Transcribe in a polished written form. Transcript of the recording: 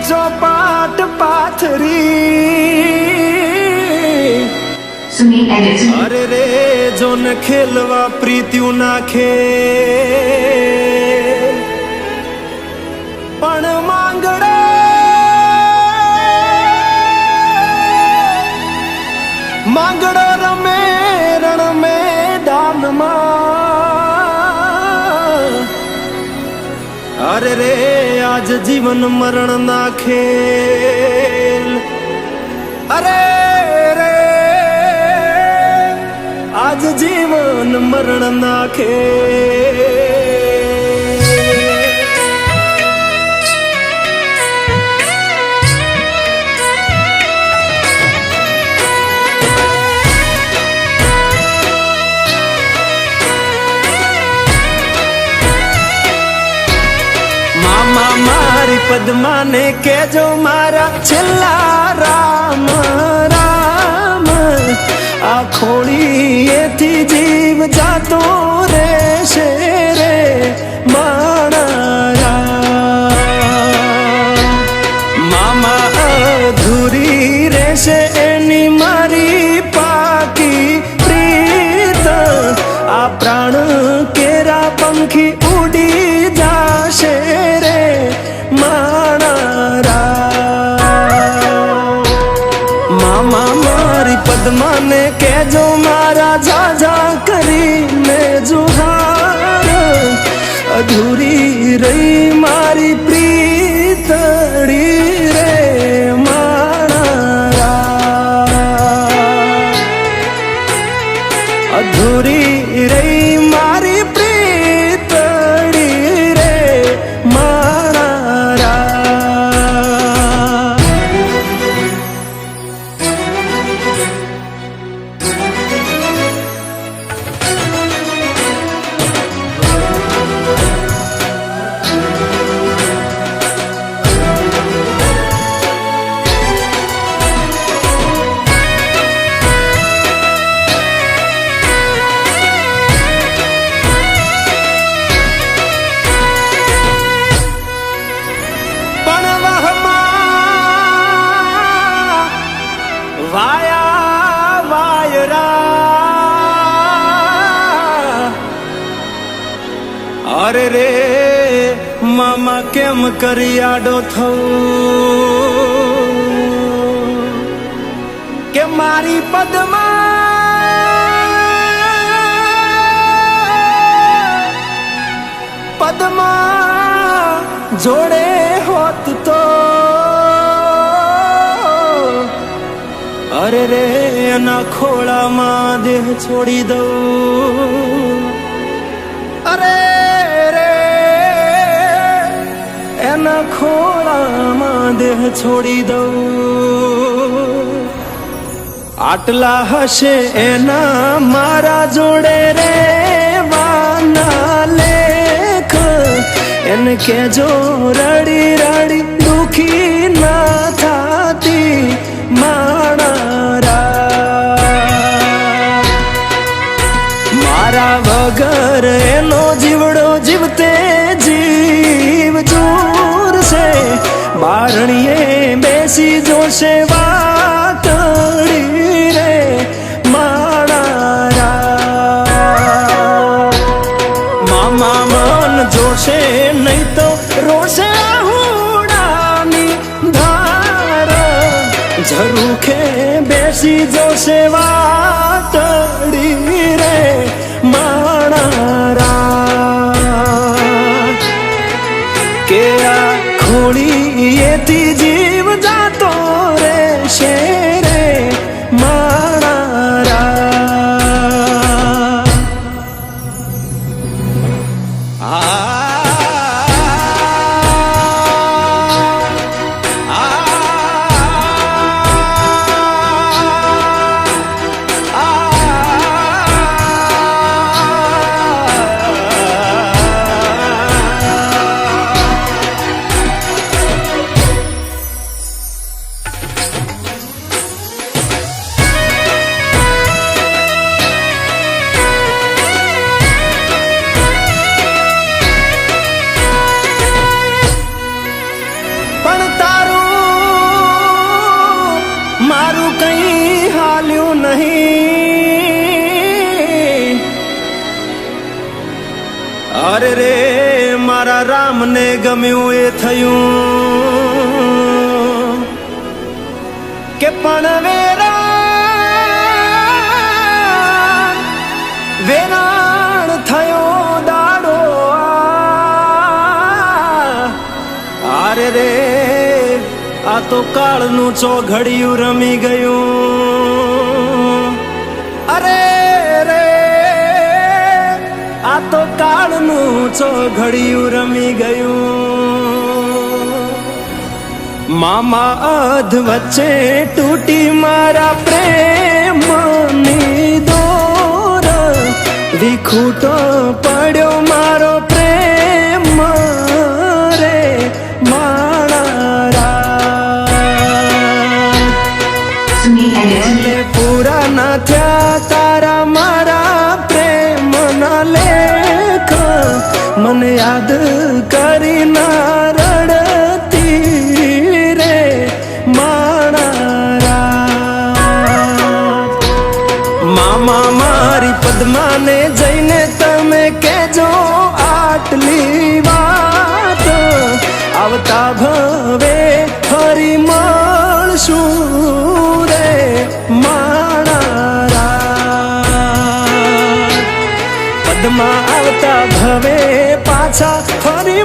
ચોપાટ પાથરી અરે રે જોન ખેલવા પ્રીત્યુ નાખે પણ માંગડો રમે રણ મેદાનમાં અરે રે આજ જીવન મરણ ના ખેલ અરે રે આજ જીવન મરણ ના ખેલ મારી પદ્માને કેજો મારા છેલ્લા રામ રામ આ ખોળીએથી જીવ જાતો રહેશે રે મારા મામા અધૂરી રહેશે એની મારી પાકી પ્રીત આ પ્રાણ કેરા પંખી ઉડી જાશે રે મામા મારી પદ્માને કેજો મારા ઝાઝા કરીને જુહાર અધૂરી રહી મારી પ્રીતડી રે મારા અધૂરી રહી મારી પ્રીતડી રે વાયા વાયરા અરે રે મામા કેમ કરી આડો થવું કે મારી પદ્મા જોડે હોત તો અરે રે એના ખોળામાં દેહ છોડી દઉં અરે રે એના ખોળામાં દેહ છોડી દઉં આટલા હશે એના મારા જોડે રે વાના લેખ એને કેજો રડી રડી દુખી ના થાતી મારા વગર એનો જીવડો જીવતે જીવ જોરશે બારણીએ બેસી જોશે વાતડી રે મારા મામા મન જોશે નહીં તો રોશે હુડાની ધાર ઝરૂખે બેસી જોશે વાતડી રે માણા કે આ ખોળીએથી જીવ જાતો રહેશે રે માણા નહીં. અરે રે મારા રામને ગમ્યું એ થયું કે પણ વેરાણ થયો દાડો. અરે રે આ તો કાળનું ચોઘડિયું રમી ગયું. અરે રે આ તો કાળનું ચોઘડિયું રમી ગયું. મામા અધ વચ્ચે તૂટી મારા પ્રેમની દોર, વિખૂટો પડ્યો મારો પ્રેમ રે માણારા. પૂરા ના થયા તારા મારા પ્રેમના લેખ, મને યાદ કરી ના રડતી રે માણારા. મામા મારી પદ્માને જઈને તમે કેજો આટલી વાત, આવતા ભવે ફરી મળશું રે માણારા. પદ્મા આવતા ભવે પાછા ફરી